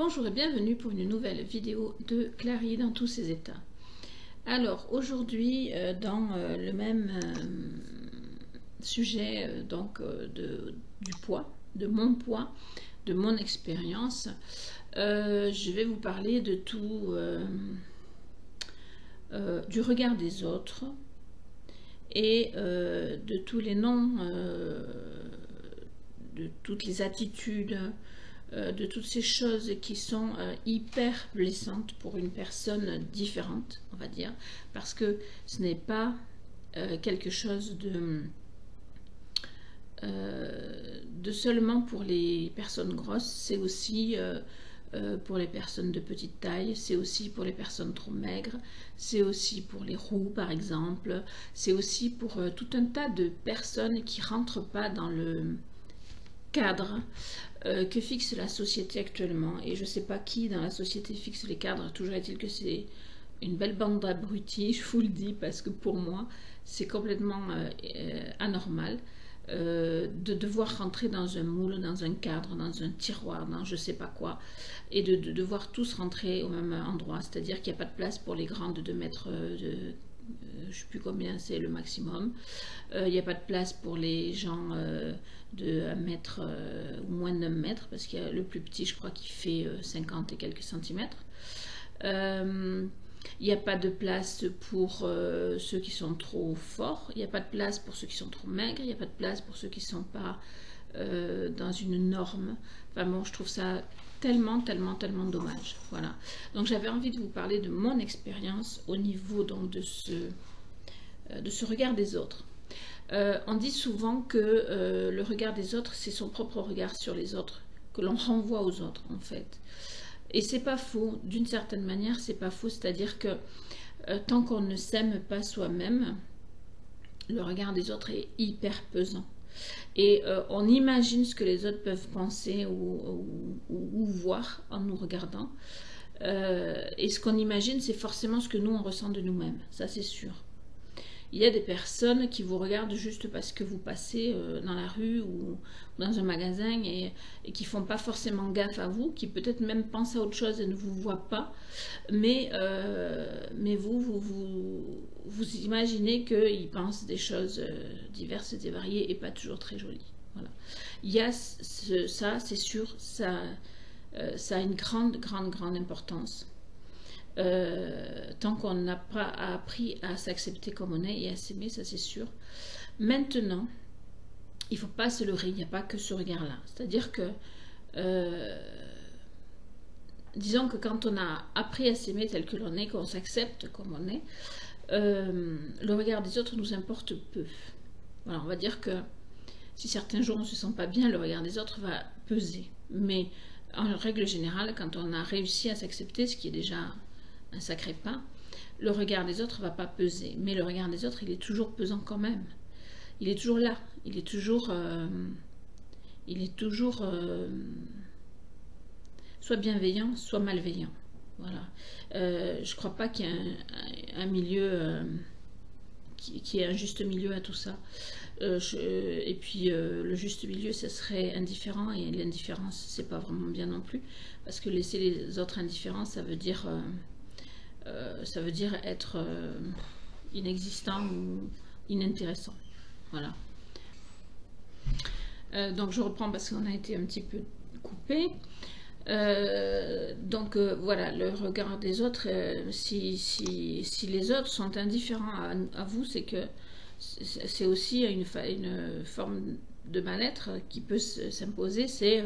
Bonjour et bienvenue pour une nouvelle vidéo de Clary dans tous ses états. Alors aujourd'hui dans le même sujet du poids, de mon expérience, je vais vous parler de tout, du regard des autres et de tous les noms, de toutes les attitudes, de toutes ces choses qui sont hyper blessantes pour une personne différente, on va dire, parce que ce n'est pas quelque chose de seulement pour les personnes grosses, c'est aussi pour les personnes de petite taille, c'est aussi pour les personnes trop maigres, c'est aussi pour les roux par exemple, c'est aussi pour tout un tas de personnes qui ne rentrent pas dans le cadre que fixe la société actuellement. Et je ne sais pas qui dans la société fixe les cadres, toujours est-il que c'est une belle bande d'abrutis, je vous le dis, parce que pour moi, c'est complètement anormal de devoir rentrer dans un moule, dans un cadre, dans un tiroir, dans je ne sais pas quoi, et de devoir tous rentrer au même endroit. C'est-à-dire qu'il n'y a pas de place pour les grands de 2 mètres je ne sais plus combien c'est le maximum. Il n'y a pas de place pour les gens de 1 mètre ou moins de 1 mètre, parce qu'il y a le plus petit, je crois, qui fait 50 et quelques centimètres. Il n'y a pas de place pour ceux qui sont trop forts, il n'y a pas de place pour ceux qui sont trop maigres, il n'y a pas de place pour ceux qui ne sont pas dans une norme. Enfin bon, je trouve ça tellement dommage. Voilà. Donc j'avais envie de vous parler de mon expérience au niveau donc de ce regard des autres. On dit souvent que le regard des autres, c'est son propre regard sur les autres, que l'on renvoie aux autres en fait. Et c'est pas faux, d'une certaine manière, c'est pas faux, c'est-à-dire que tant qu'on ne s'aime pas soi-même, le regard des autres est hyper pesant. Et on imagine ce que les autres peuvent penser ou voir en nous regardant. Et ce qu'on imagine, c'est forcément ce que nous, on ressent de nous-mêmes. Ça, c'est sûr. Il y a des personnes qui vous regardent juste parce que vous passez dans la rue ou dans un magasin et qui ne font pas forcément gaffe à vous, qui peut-être même pensent à autre chose et ne vous voient pas. Mais vous imaginez qu'ils pensent des choses diverses et variées et pas toujours très jolies. Voilà. Il y a ça, c'est sûr, ça a une grande importance. Tant qu'on n'a pas appris à s'accepter comme on est et à s'aimer, ça c'est sûr. Maintenant, il ne faut pas se leurrer, il n'y a pas que ce regard-là. C'est-à-dire que, disons que quand on a appris à s'aimer tel que l'on est, qu'on s'accepte comme on est, le regard des autres nous importe peu. Voilà, on va dire que si certains jours on ne se sent pas bien, le regard des autres va peser. Mais en règle générale, quand on a réussi à s'accepter, ce qui est déjà un sacré pas, le regard des autres ne va pas peser. Mais le regard des autres, il est toujours pesant quand même. Il est toujours là. Il est toujours soit bienveillant, soit malveillant. Voilà. Je ne crois pas qu'il y ait un milieu, qui est un juste milieu à tout ça. Et puis le juste milieu, ce serait indifférent, et l'indifférence, c'est pas vraiment bien non plus, parce que laisser les autres indifférents, ça veut dire être inexistant ou inintéressant. Voilà. Donc je reprends parce qu'on a été un petit peu coupé. Voilà, le regard des autres, si les autres sont indifférents à vous, c'est que c'est aussi une forme de mal-être qui peut s'imposer, c'est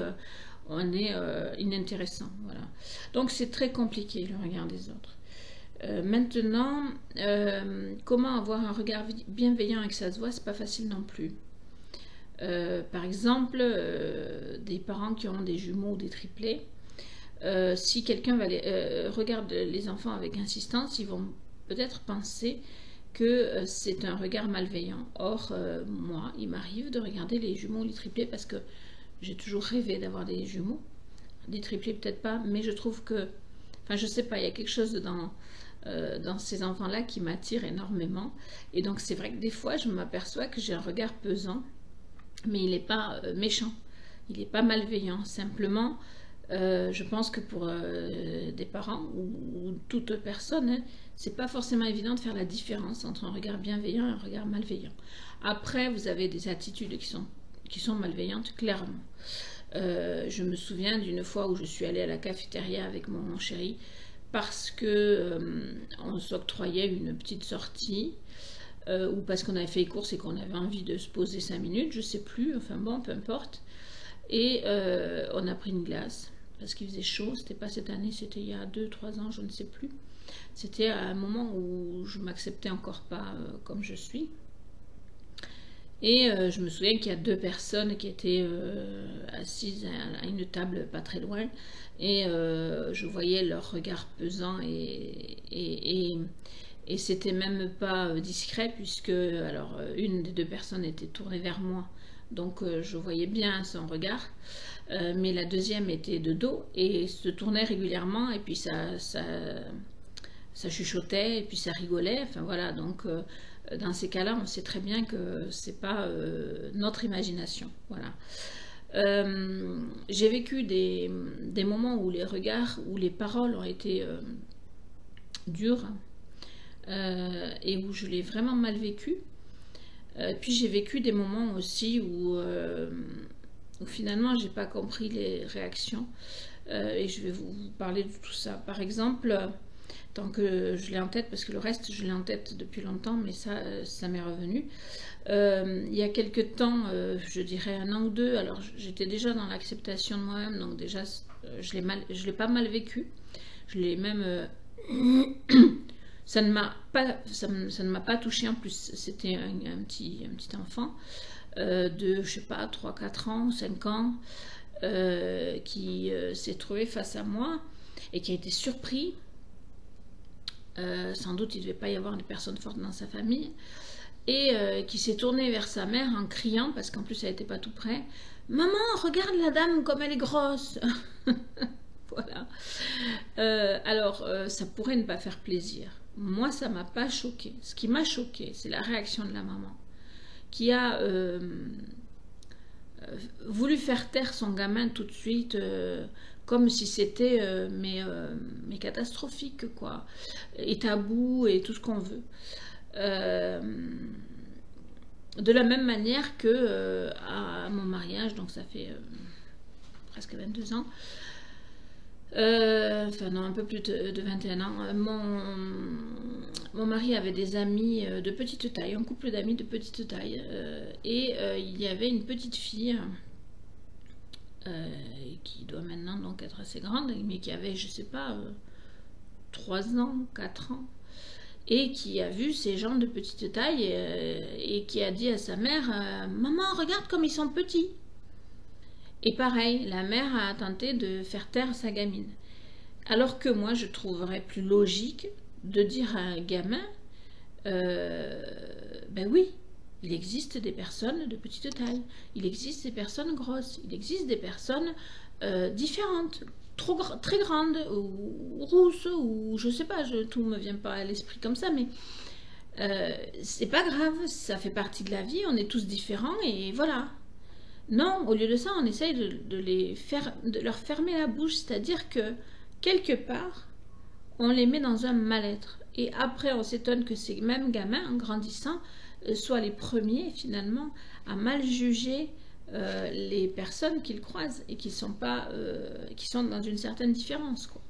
on est inintéressant. Voilà. Donc c'est très compliqué le regard des autres. Maintenant, comment avoir un regard bienveillant et que ça se voit, c'est pas facile non plus. Par exemple, des parents qui ont des jumeaux ou des triplés, si quelqu'un regarde les enfants avec insistance, ils vont peut-être penser que c'est un regard malveillant. Or, moi, il m'arrive de regarder les jumeaux ou les triplés parce que j'ai toujours rêvé d'avoir des jumeaux. Des triplés peut-être pas, mais je trouve que, enfin je sais pas, il y a quelque chose dans ces enfants-là qui m'attire énormément. Et donc c'est vrai que des fois, je m'aperçois que j'ai un regard pesant, mais il n'est pas méchant, il n'est pas malveillant. Simplement, Je pense que pour des parents ou toute personne, hein, c'est pas forcément évident de faire la différence entre un regard bienveillant et un regard malveillant. Après, vous avez des attitudes qui sont malveillantes, clairement. Je me souviens d'une fois où je suis allée à la cafétéria avec mon chéri parce que on s'octroyait une petite sortie ou parce qu'on avait fait les courses et qu'on avait envie de se poser 5 minutes, je sais plus, enfin bon, peu importe. Et on a pris une glace parce qu'il faisait chaud, c'était pas cette année, c'était il y a 2-3 ans, je ne sais plus. C'était à un moment où je m'acceptais encore pas comme je suis. Et je me souviens qu'il y a 2 personnes qui étaient assises à une table pas très loin. Et je voyais leur regard pesant et c'était même pas discret puisque alors une des 2 personnes était tournée vers moi. Donc je voyais bien son regard. Mais la deuxième était de dos et se tournait régulièrement et puis ça chuchotait et puis ça rigolait. Enfin voilà, donc dans ces cas-là, on sait très bien que c'est pas notre imagination. Voilà. J'ai vécu des moments où les regards, où les paroles ont été dures et où je l'ai vraiment mal vécu. Puis j'ai vécu des moments aussi où finalement j'ai pas compris les réactions et je vais vous parler de tout ça. Par exemple, tant que je l'ai en tête, parce que le reste je l'ai en tête depuis longtemps, mais ça m'est revenu. Il y a quelques temps, je dirais 1 an ou 2, alors j'étais déjà dans l'acceptation de moi-même, donc déjà je l'ai pas mal vécu. Je l'ai même ça ne m'a pas touché en plus. C'était un petit enfant de, je sais pas, 3-4 ans, 5 ans, qui s'est trouvé face à moi et qui a été surpris. Sans doute il ne devait pas y avoir de personnes fortes dans sa famille. Et qui s'est tourné vers sa mère en criant, parce qu'en plus elle n'était pas tout près. Maman, regarde la dame comme elle est grosse. Voilà. Alors, ça pourrait ne pas faire plaisir. Moi, ça m'a pas choqué. Ce qui m'a choqué, c'est la réaction de la maman, qui a voulu faire taire son gamin tout de suite, comme si c'était mais catastrophique, quoi, et tabou et tout ce qu'on veut. De la même manière que à mon mariage, donc ça fait presque 22 ans, enfin non, un peu plus de 21 ans, mon mari avait des amis de petite taille, un couple d'amis de petite taille, et il y avait une petite fille qui doit maintenant donc être assez grande, mais qui avait, je sais pas, 3 ans, 4 ans, et qui a vu ces gens de petite taille et qui a dit à sa mère Maman, regarde comme ils sont petits. Et pareil, la mère a tenté de faire taire sa gamine. Alors que moi, je trouverais plus logique de dire à un gamin ben oui, il existe des personnes de petite taille, il existe des personnes grosses, il existe des personnes différentes, très grandes, ou rousses, ou je sais pas, tout me vient pas à l'esprit comme ça, mais c'est pas grave, ça fait partie de la vie, on est tous différents, et voilà. Non, au lieu de ça, on essaye de leur fermer la bouche, c'est-à-dire que, quelque part, on les met dans un mal-être. Et après, on s'étonne que ces mêmes gamins, en grandissant, soient les premiers, finalement, à mal juger les personnes qu'ils croisent et qui sont dans une certaine différence, quoi.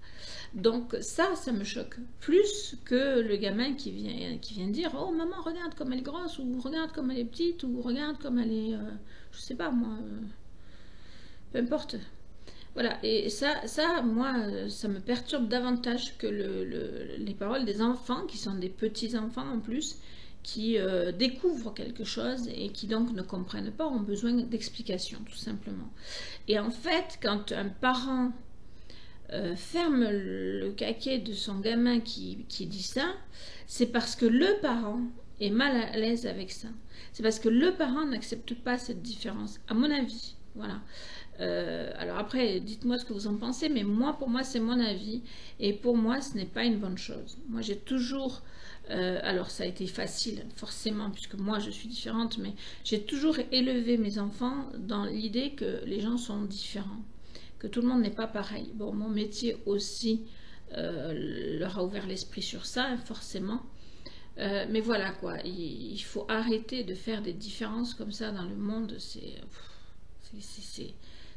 Donc ça me choque plus que le gamin qui vient dire oh maman regarde comme elle est grosse ou regarde comme elle est petite ou regarde comme elle est je sais pas moi peu importe. Voilà, et ça moi ça me perturbe davantage que les paroles des enfants qui sont des petits enfants en plus qui découvrent quelque chose et qui donc ne comprennent pas, ont besoin d'explications tout simplement. Et en fait quand un parent ferme le caquet de son gamin qui dit ça, c'est parce que le parent est mal à l'aise avec ça. C'est parce que le parent n'accepte pas cette différence, à mon avis. Voilà. Alors après, dites-moi ce que vous en pensez, mais moi, pour moi, c'est mon avis. Et pour moi, ce n'est pas une bonne chose. Moi, j'ai toujours... alors, ça a été facile, forcément, puisque moi, je suis différente, mais j'ai toujours élevé mes enfants dans l'idée que les gens sont différents. que tout le monde n'est pas pareil. Bon, mon métier aussi leur a ouvert l'esprit sur ça, hein, forcément. Mais voilà quoi, il faut arrêter de faire des différences comme ça dans le monde.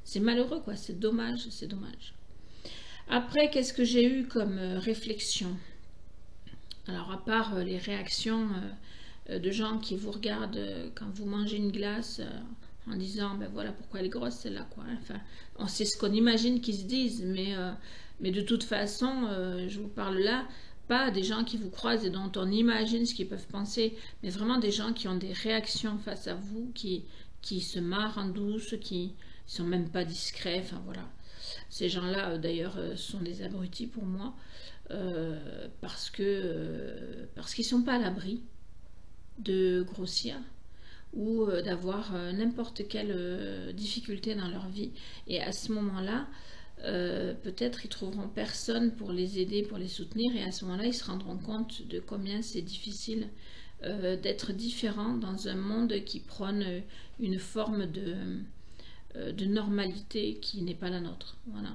C'est malheureux quoi, c'est dommage, c'est dommage. Après, qu'est-ce que j'ai eu comme réflexion? Alors, à part les réactions de gens qui vous regardent quand vous mangez une glace en disant ben voilà pourquoi elle est grosse celle-là quoi. Enfin, on sait ce qu'on imagine qu'ils se disent, mais de toute façon, je vous parle là pas des gens qui vous croisent et dont on imagine ce qu'ils peuvent penser, mais vraiment des gens qui ont des réactions face à vous, qui se marrent en douce, qui sont même pas discrets. Enfin voilà, ces gens-là d'ailleurs sont des abrutis pour moi. Parce qu'ils sont pas à l'abri de grossir ou d'avoir n'importe quelle difficulté dans leur vie. Et à ce moment-là, peut-être ils trouveront personne pour les aider, pour les soutenir, et à ce moment-là, ils se rendront compte de combien c'est difficile d'être différent dans un monde qui prône une forme de normalité qui n'est pas la nôtre. Voilà.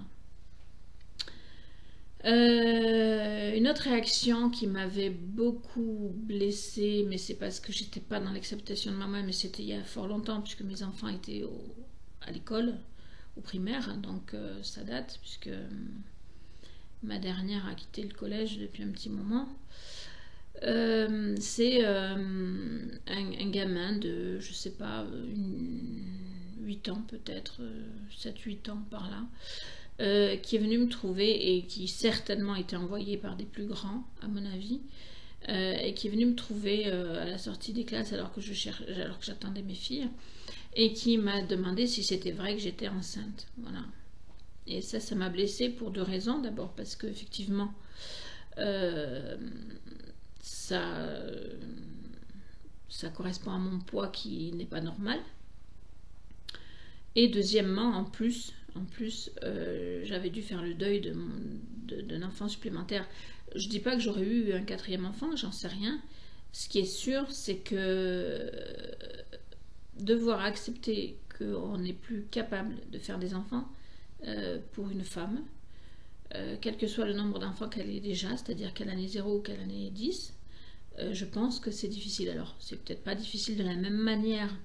Une autre réaction qui m'avait beaucoup blessée, mais c'est parce que j'étais pas dans l'acceptation de maman, mais c'était il y a fort longtemps, puisque mes enfants étaient à l'école, au primaire, donc ça date, puisque ma dernière a quitté le collège depuis un petit moment. C'est un gamin de, je sais pas, 8 ans peut-être, 7-8 ans par là, qui est venu me trouver et qui certainement était envoyé par des plus grands, à mon avis, et qui est venu me trouver à la sortie des classes alors que j'attendais mes filles, et qui m'a demandé si c'était vrai que j'étais enceinte. Voilà. Et ça m'a blessée pour 2 raisons. D'abord parce que effectivement, ça correspond à mon poids qui n'est pas normal. Et deuxièmement, en plus, j'avais dû faire le deuil d'un enfant supplémentaire. Je dis pas que j'aurais eu un 4e enfant, j'en sais rien. Ce qui est sûr, c'est que devoir accepter qu'on n'est plus capable de faire des enfants pour une femme, quel que soit le nombre d'enfants qu'elle ait déjà, c'est-à-dire qu'elle en ait 0 ou qu'elle en ait 10, je pense que c'est difficile. Alors, c'est peut-être pas difficile de la même manière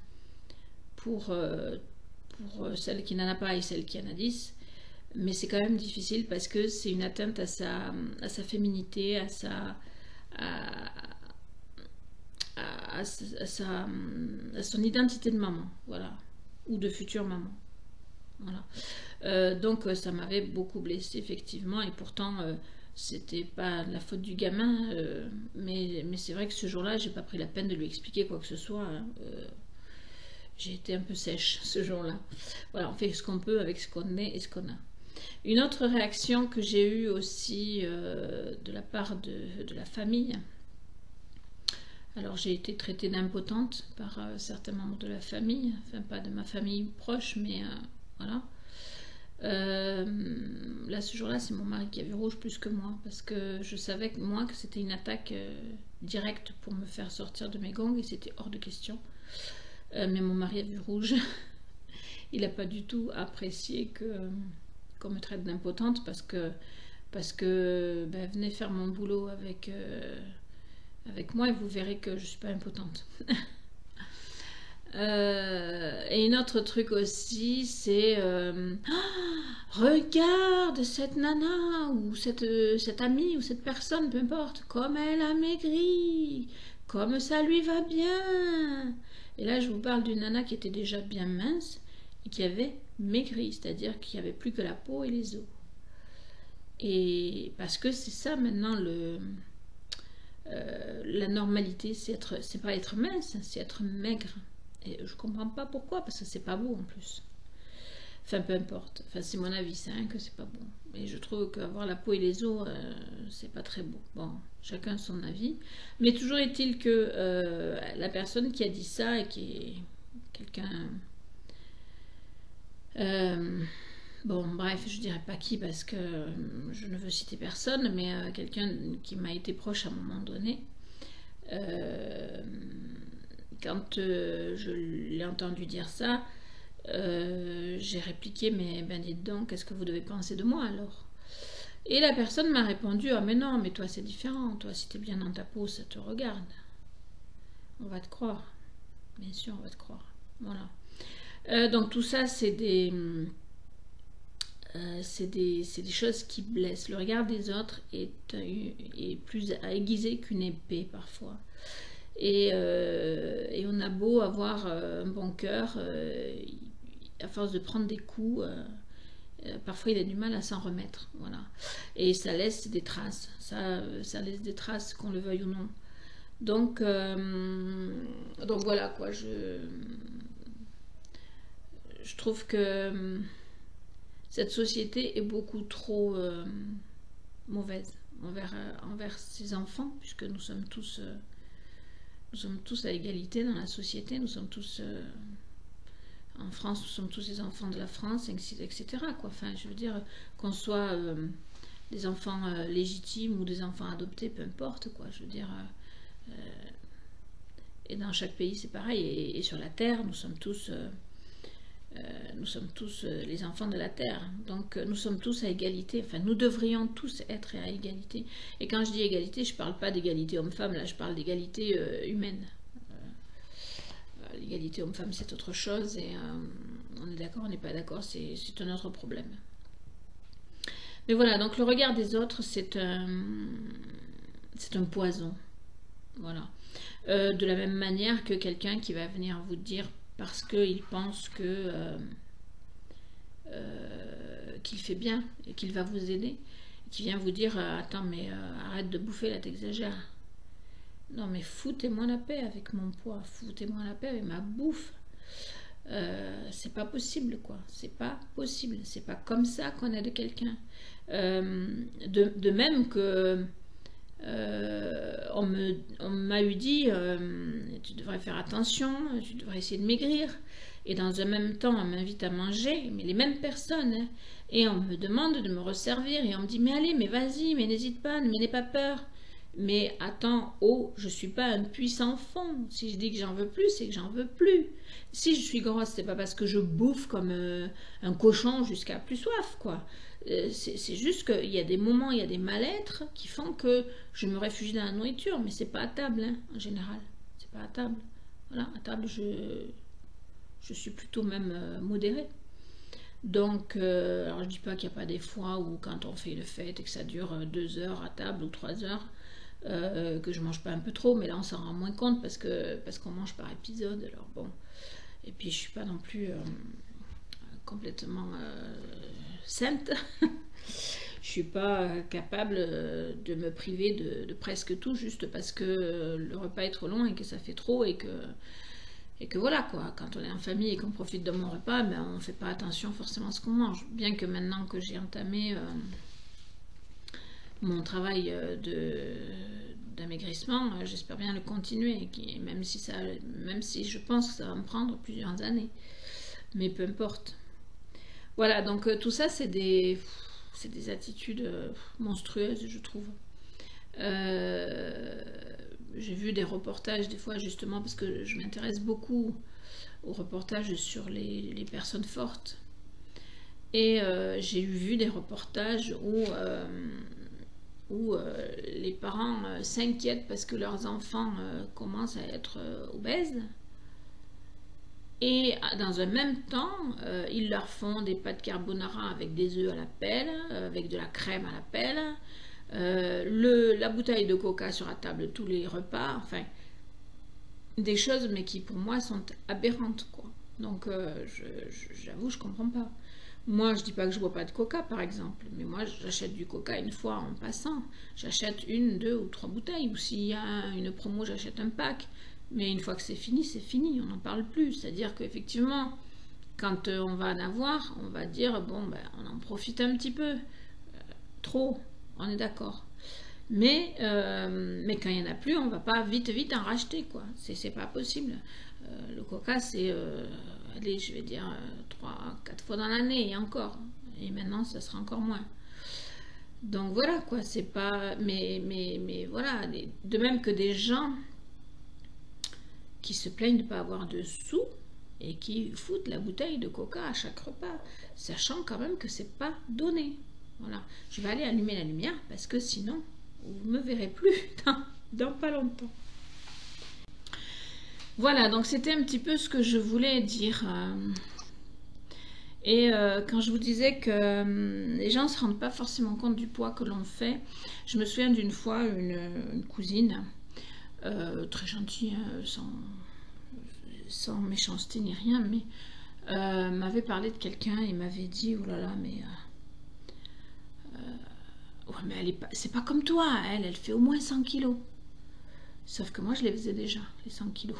pour celle qui n'en a pas et celle qui en a 10, mais c'est quand même difficile parce que c'est une atteinte à sa féminité, à son identité de maman, voilà, ou de future maman. Voilà. Donc ça m'avait beaucoup blessée effectivement, et pourtant c'était pas la faute du gamin, mais c'est vrai que ce jour-là j'ai pas pris la peine de lui expliquer quoi que ce soit. J'ai été un peu sèche ce jour-là. Voilà, on fait ce qu'on peut avec ce qu'on est et ce qu'on a. Une autre réaction que j'ai eue aussi de la part de la famille. Alors j'ai été traitée d'impotente par certains membres de la famille, enfin pas de ma famille proche, mais voilà. Là ce jour-là c'est mon mari qui a vu rouge plus que moi, parce que je savais que c'était une attaque directe pour me faire sortir de mes gangs, et c'était hors de question. Mais mon mari a vu rouge. Il n'a pas du tout apprécié qu'on me traite d'impotente, parce que venez faire mon boulot avec moi et vous verrez que je ne suis pas impotente. Et un autre truc aussi, c'est regarde cette nana ou cette amie ou cette personne, peu importe, comme elle a maigri, comme ça lui va bien. Et là je vous parle d'une nana qui était déjà bien mince et qui avait maigri, c'est-à-dire qu'il n'y avait plus que la peau et les os. Et parce que c'est ça maintenant la normalité, c'est pas être mince, c'est être maigre. Et je comprends pas pourquoi, parce que c'est pas beau en plus. Enfin, peu importe. Enfin, c'est mon avis, c'est rien que c'est pas bon. Et je trouve qu'avoir la peau et les os, c'est pas très beau. Bon, chacun son avis. Mais toujours est-il que la personne qui a dit ça, et qui est quelqu'un... bon, bref, je dirais pas qui, parce que je ne veux citer personne, mais quelqu'un qui m'a été proche à un moment donné. Quand je l'ai entendu dire ça, J'ai répliqué, mais ben dites donc, qu'est-ce que vous devez penser de moi alors? Et la personne m'a répondu, ah mais non, mais toi c'est différent, toi si t'es bien dans ta peau, ça te regarde. On va te croire, bien sûr on va te croire. Voilà. Donc tout ça c'est des choses qui blessent. Le regard des autres est plus aiguisé qu'une épée parfois. Et on a beau avoir un bon cœur, à force de prendre des coups, parfois il a du mal à s'en remettre. Voilà. Et ça laisse des traces. Ça laisse des traces, qu'on le veuille ou non. Donc voilà quoi. Je trouve que cette société est beaucoup trop mauvaise envers ses enfants, puisque nous sommes tous à égalité dans la société. Nous sommes tous en France, nous sommes tous les enfants de la France, etc. Quoi. Enfin, je veux dire, qu'on soit des enfants légitimes ou des enfants adoptés, peu importe. Quoi. Je veux dire, et dans chaque pays, c'est pareil. Et sur la Terre, nous sommes tous les enfants de la Terre. Donc, nous sommes tous à égalité. Enfin, nous devrions tous être à égalité. Et quand je dis égalité, je ne parle pas d'égalité homme-femme, là, je parle d'égalité humaine. L'égalité homme-femme, c'est autre chose, et on est d'accord, on n'est pas d'accord, c'est un autre problème. Mais voilà, donc le regard des autres, c'est un poison. Voilà. De la même manière que quelqu'un qui va venir vous dire, parce qu'il pense qu'il fait bien et qu'il va vous aider, qui vient vous dire, attends, mais arrête de bouffer, là, t'exagères. Non mais foutez-moi la paix avec mon poids, foutez-moi la paix avec ma bouffe. C'est pas possible quoi, c'est pas possible, c'est pas comme ça qu'on aide quelqu'un. De même que on m'a eu dit tu devrais faire attention, tu devrais essayer de maigrir. Et dans un même temps on m'invite à manger, mais les mêmes personnes, hein, et on me demande de me resservir et on me dit mais allez, mais vas-y, mais n'hésite pas, ne n'aie pas peur. Mais attends, oh, je suis pas un puissant fond. Si je dis que j'en veux plus, c'est que j'en veux plus. Si je suis grosse, c'est pas parce que je bouffe comme un cochon jusqu'à plus soif, quoi. C'est juste qu'il y a des moments, il y a des mal-être qui font que je me réfugie dans la nourriture, mais c'est pas à table, hein, en général. C'est pas à table. Voilà, à table, je suis plutôt même modérée. Donc, alors je dis pas qu'il n'y a pas des fois où quand on fait une fête et que ça dure 2 heures à table ou 3 heures, que je mange pas un peu trop, mais là on s'en rend moins compte parce qu'on mange par épisode. Alors bon, et puis je suis pas non plus complètement sainte. Je suis pas capable de me priver de presque tout juste parce que le repas est trop long et que ça fait trop et que voilà quoi, quand on est en famille et qu'on profite de mon repas, ben on fait pas attention forcément à ce qu'on mange. Bien que maintenant que j'ai entamé mon travail d'amaigrissement, j'espère bien le continuer, même si je pense que ça va me prendre plusieurs années. Mais peu importe. Voilà, donc tout ça, c'est des attitudes monstrueuses, je trouve. J'ai vu des reportages, des fois, justement, parce que je m'intéresse beaucoup aux reportages sur les personnes fortes. Et j'ai vu des reportages où les parents s'inquiètent parce que leurs enfants commencent à être obèses. Et dans un même temps, ils leur font des pâtes carbonara avec des œufs à la pelle, avec de la crème à la pelle, la bouteille de coca sur la table, tous les repas, enfin, des choses mais qui pour moi sont aberrantes, quoi. Donc j'avoue, je comprends pas. Moi, je dis pas que je bois pas de coca, par exemple, mais moi, j'achète du coca une fois en passant. J'achète 1, 2 ou 3 bouteilles, ou s'il y a une promo, j'achète un pack. Mais une fois que c'est fini, on n'en parle plus. C'est-à-dire qu'effectivement, quand on va en avoir, on va dire, bon, ben, on en profite un petit peu. Trop, on est d'accord. Mais quand il n'y en a plus, on va pas vite en racheter, quoi. C'est pas possible. Le coca, c'est, allez, je vais dire, 3-4 fois dans l'année, et encore. Et maintenant, ça sera encore moins. Donc voilà, quoi, c'est pas... Mais voilà, de même que des gens qui se plaignent de ne pas avoir de sous, et qui foutent la bouteille de coca à chaque repas, sachant quand même que c'est pas donné. Voilà, je vais aller allumer la lumière parce que sinon vous me verrez plus dans pas longtemps. Voilà, donc c'était un petit peu ce que je voulais dire. Et quand je vous disais que les gens ne se rendent pas forcément compte du poids que l'on fait, je me souviens d'une fois, une cousine, très gentille, hein, sans méchanceté ni rien, mais m'avait parlé de quelqu'un et m'avait dit, oh là là, mais... ouais, mais c'est pas comme toi, elle fait au moins 100 kilos. Sauf que moi, je les faisais déjà, les 100 kilos.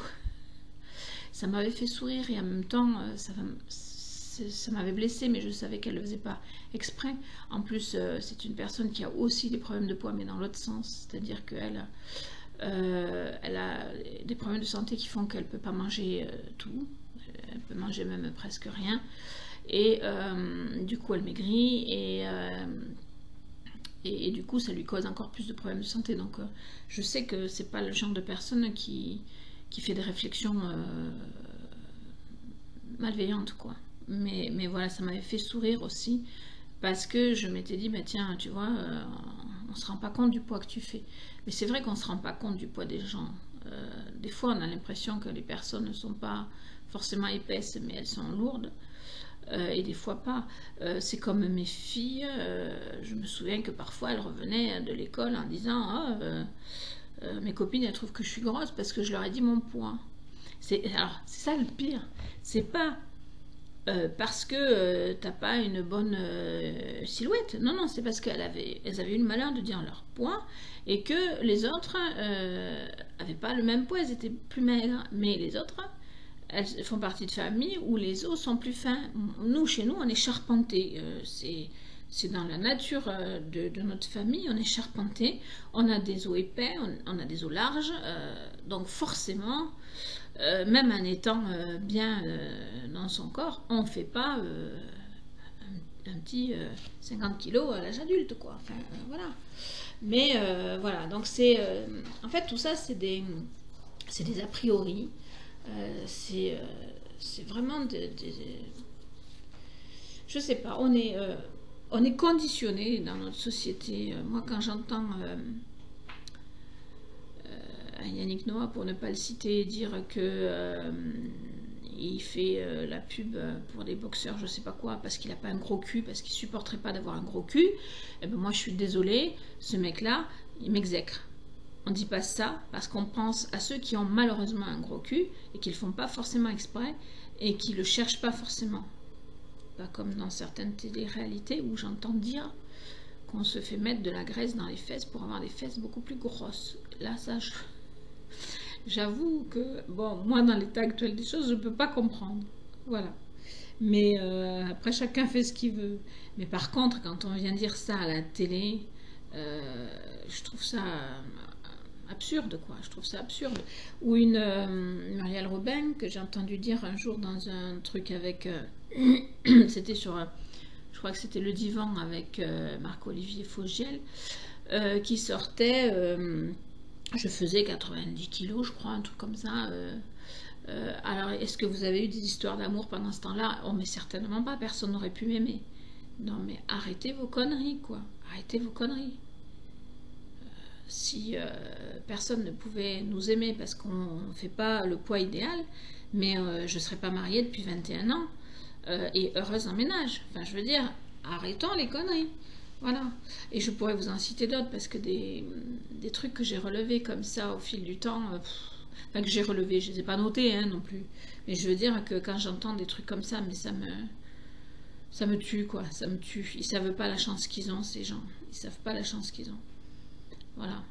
Ça m'avait fait sourire et en même temps, ça m'avait blessée, mais je savais qu'elle ne le faisait pas exprès. En plus, c'est une personne qui a aussi des problèmes de poids, mais dans l'autre sens. C'est-à-dire qu'elle elle a des problèmes de santé qui font qu'elle ne peut pas manger tout. Elle peut manger même presque rien. Et du coup, elle maigrit et du coup, ça lui cause encore plus de problèmes de santé. Donc, je sais que c'est pas le genre de personne qui fait des réflexions malveillantes, quoi. Mais voilà, ça m'avait fait sourire aussi, parce que je m'étais dit, bah tiens, tu vois, on se rend pas compte du poids que tu fais. Mais c'est vrai qu'on se rend pas compte du poids des gens. Des fois, on a l'impression que les personnes ne sont pas forcément épaisses, mais elles sont lourdes. Et des fois pas. C'est comme mes filles, je me souviens que parfois elles revenaient de l'école en disant mes copines elles trouvent que je suis grosse parce que je leur ai dit mon poids. Alors c'est ça le pire, c'est pas parce que t'as pas une bonne silhouette, non non, c'est parce elles avaient eu le malheur de dire leur poids et que les autres avaient pas le même poids, elles étaient plus maigres, mais les autres elles font partie de familles où les os sont plus fins. Nous, chez nous, on est charpenté. C'est dans la nature de notre famille, on est charpenté. On a des os épais, on a des os larges. Donc forcément, même en étant bien dans son corps, on ne fait pas un petit 50 kilos à l'âge adulte, quoi. Enfin, voilà. Mais voilà, donc c'est... en fait, tout ça, c'est des a priori. C'est vraiment je sais pas, on est conditionné dans notre société. Moi, quand j'entends Yannick Noah, pour ne pas le citer, dire que il fait la pub pour des boxeurs, je sais pas quoi, parce qu'il n'a pas un gros cul, parce qu'il supporterait pas d'avoir un gros cul, et ben moi je suis désolée, ce mec-là, il m'exècre. On ne dit pas ça parce qu'on pense à ceux qui ont malheureusement un gros cul et qui ne le font pas forcément exprès et qui ne le cherchent pas forcément. Pas comme dans certaines télé-réalités où j'entends dire qu'on se fait mettre de la graisse dans les fesses pour avoir des fesses beaucoup plus grosses. Là, ça, j'avoue que, bon, moi, dans l'état actuel des choses, je ne peux pas comprendre. Voilà. Mais après, chacun fait ce qu'il veut. Mais par contre, quand on vient dire ça à la télé, je trouve ça... absurde, quoi, je trouve ça absurde. Ou une Muriel Robin que j'ai entendu dire un jour dans un truc avec c'était sur je crois que c'était Le Divan avec Marc-Olivier Fogiel qui sortait je faisais 90 kilos je crois, un truc comme ça alors est-ce que vous avez eu des histoires d'amour pendant ce temps-là? Oh mais certainement pas, personne n'aurait pu m'aimer. Non mais arrêtez vos conneries, quoi, arrêtez vos conneries. Si personne ne pouvait nous aimer parce qu'on ne fait pas le poids idéal, mais je ne serais pas mariée depuis 21 ans et heureuse en ménage. Enfin, je veux dire, arrêtons les conneries. Voilà. Et je pourrais vous en citer d'autres parce que des trucs que j'ai relevés comme ça au fil du temps, enfin que j'ai relevés, je ne les ai pas notés hein, non plus. Mais je veux dire que quand j'entends des trucs comme ça, mais ça me tue, quoi. Ça me tue. Ils ne savent pas la chance qu'ils ont, ces gens. Ils ne savent pas la chance qu'ils ont. Voilà.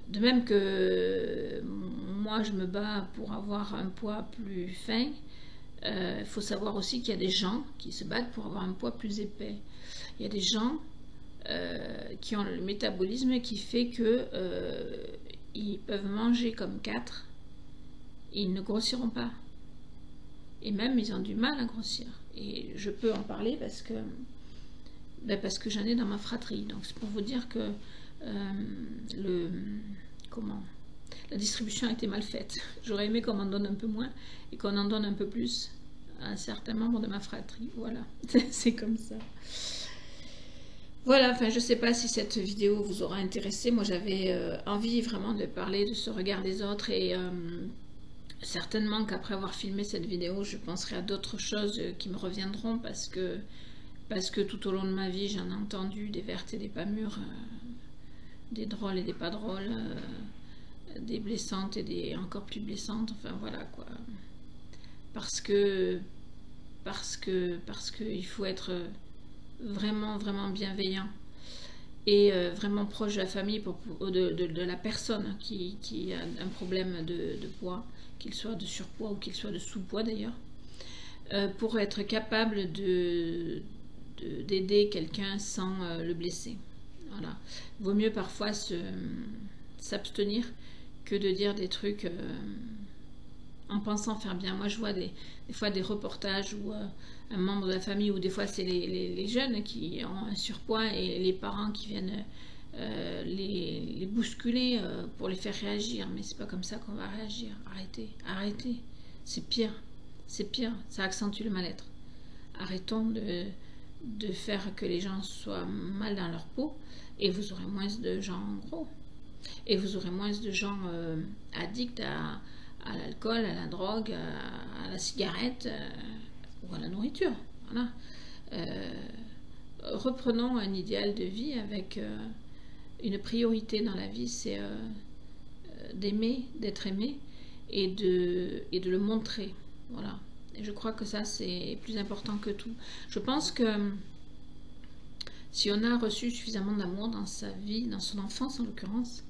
De même que moi je me bats pour avoir un poids plus fin, il faut savoir aussi qu'il y a des gens qui se battent pour avoir un poids plus épais. Il y a des gens qui ont le métabolisme qui fait que ils peuvent manger comme 4 et ils ne grossiront pas. Et même ils ont du mal à grossir. Et je peux en parler parce que j'en ai dans ma fratrie. Donc c'est pour vous dire que la distribution a été mal faite. J'aurais aimé qu'on m'en donne un peu moins et qu'on en donne un peu plus à certains membres de ma fratrie. Voilà, c'est comme ça. Voilà, enfin je sais pas si cette vidéo vous aura intéressé. Moi j'avais envie vraiment de parler de ce regard des autres et certainement qu'après avoir filmé cette vidéo, je penserai à d'autres choses qui me reviendront parce que tout au long de ma vie, j'en ai entendu des vertes et des pas mûres, des drôles et des pas drôles, des blessantes et des encore plus blessantes, enfin voilà quoi. Parce que il faut être vraiment bienveillant et vraiment proche de la famille, de la personne qui a un problème de poids, qu'il soit de surpoids ou qu'il soit de sous-poids d'ailleurs, pour être capable d'aider quelqu'un sans le blesser. Voilà. Il vaut mieux parfois s'abstenir que de dire des trucs en pensant faire bien. Moi je vois des fois des reportages où un membre de la famille, ou des fois c'est les jeunes qui ont un surpoids et les parents qui viennent les bousculer pour les faire réagir. Mais c'est pas comme ça qu'on va réagir. Arrêtez. C'est pire, ça accentue le mal-être. Arrêtons de faire que les gens soient mal dans leur peau et vous aurez moins de gens gros. Et vous aurez moins de gens addicts à l'alcool, à la drogue, à la cigarette ou à la nourriture. Voilà. Reprenons un idéal de vie avec une priorité dans la vie, c'est d'aimer, d'être aimé et de le montrer. Voilà. Et je crois que ça, c'est plus important que tout. Je pense que si on a reçu suffisamment d'amour dans sa vie, dans son enfance en l'occurrence,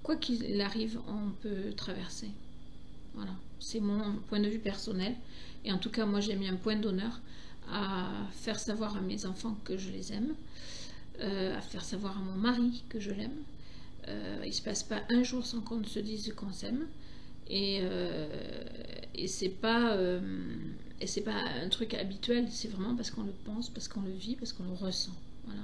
quoi qu'il arrive, on peut traverser. Voilà, c'est mon point de vue personnel. Et en tout cas, moi, j'ai mis un point d'honneur à faire savoir à mes enfants que je les aime, à faire savoir à mon mari que je l'aime. Il ne se passe pas un jour sans qu'on ne se dise qu'on s'aime. Et c'est pas un truc habituel, c'est vraiment parce qu'on le pense, parce qu'on le vit, parce qu'on le ressent. Voilà.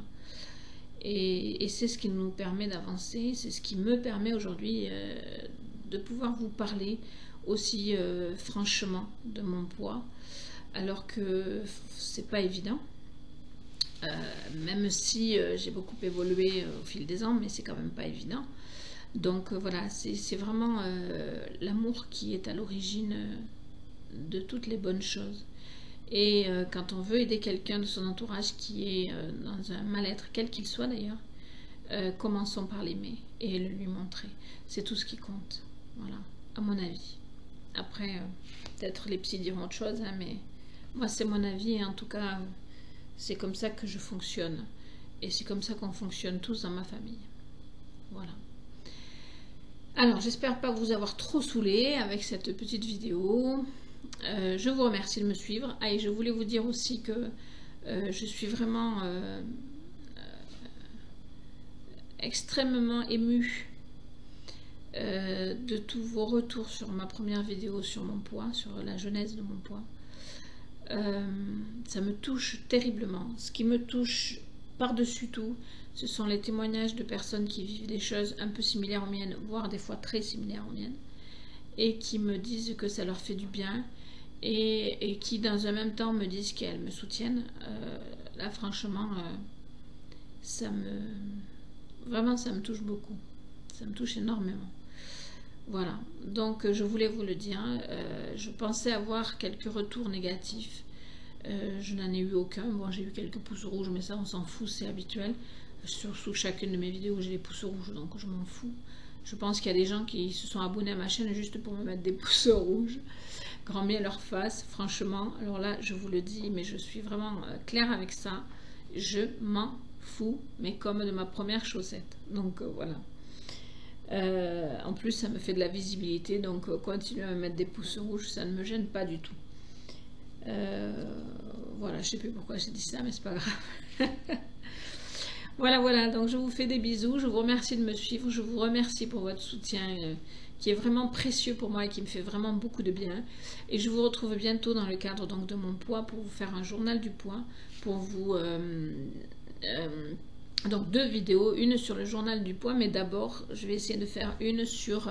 Et c'est ce qui nous permet d'avancer, c'est ce qui me permet aujourd'hui de pouvoir vous parler aussi franchement de mon poids, alors que c'est pas évident, même si j'ai beaucoup évolué au fil des ans, mais c'est quand même pas évident. Donc voilà, c'est vraiment l'amour qui est à l'origine de toutes les bonnes choses. Et quand on veut aider quelqu'un de son entourage qui est dans un mal-être, quel qu'il soit d'ailleurs, commençons par l'aimer et le lui montrer. C'est tout ce qui compte, voilà, à mon avis. Après, peut-être les psys diront autre chose, hein, mais moi c'est mon avis et en tout cas, c'est comme ça que je fonctionne. Et c'est comme ça qu'on fonctionne tous dans ma famille. Voilà. Alors, j'espère pas vous avoir trop saoulé avec cette petite vidéo. Je vous remercie de me suivre. Ah, et je voulais vous dire aussi que je suis vraiment extrêmement émue de tous vos retours sur ma première vidéo sur mon poids, sur la genèse de mon poids. Ça me touche terriblement. Ce qui me touche par-dessus tout, ce sont les témoignages de personnes qui vivent des choses un peu similaires aux miennes, voire des fois très similaires aux miennes, et qui me disent que ça leur fait du bien, et qui dans un même temps me disent qu'elles me soutiennent. Là franchement, vraiment ça me touche beaucoup, ça me touche énormément. Voilà, donc je voulais vous le dire. Je pensais avoir quelques retours négatifs, je n'en ai eu aucun. Bon, j'ai eu quelques pouces rouges, mais ça on s'en fout, c'est habituel. Sous chacune de mes vidéos j'ai des pouces rouges, donc je m'en fous. Je pense qu'il y a des gens qui se sont abonnés à ma chaîne juste pour me mettre des pouces rouges. Grand bien leur face, franchement. Alors là, je vous le dis, mais je suis vraiment claire avec ça. Je m'en fous, mais comme de ma première chaussette. Donc voilà. En plus, ça me fait de la visibilité, donc continuer à me mettre des pouces rouges, ça ne me gêne pas du tout. Voilà, je sais plus pourquoi j'ai dit ça, mais c'est pas grave. Voilà, donc je vous fais des bisous, je vous remercie de me suivre, je vous remercie pour votre soutien qui est vraiment précieux pour moi et qui me fait vraiment beaucoup de bien. Et je vous retrouve bientôt dans le cadre donc de mon poids pour vous faire un journal du poids, pour vous Donc 2 vidéos, une sur le journal du poids, mais d'abord je vais essayer de faire une sur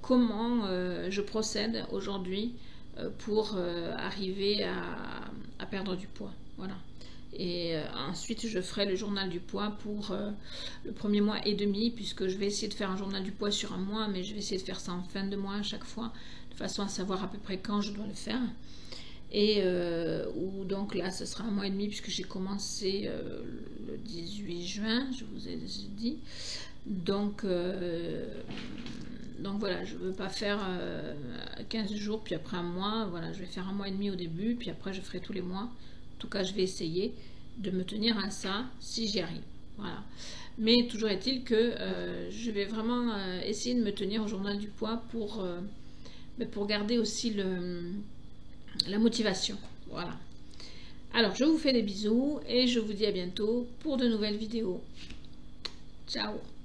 comment je procède aujourd'hui pour arriver à perdre du poids. Voilà. Et ensuite je ferai le journal du poids pour le premier mois et demi, puisque je vais essayer de faire un journal du poids sur un mois, mais je vais essayer de faire ça en fin de mois à chaque fois, de façon à savoir à peu près quand je dois le faire. Et donc là ce sera un mois et demi, puisque j'ai commencé le 18 juin, je vous ai dit. Donc voilà, je ne veux pas faire 15 jours, puis après un mois. Voilà, je vais faire un mois et demi au début, puis après je ferai tous les mois. En tout cas, je vais essayer de me tenir à ça si j'y arrive. Voilà. Mais toujours est-il que je vais vraiment essayer de me tenir au journal du poids pour garder aussi la motivation. Voilà. Alors, je vous fais des bisous et je vous dis à bientôt pour de nouvelles vidéos. Ciao!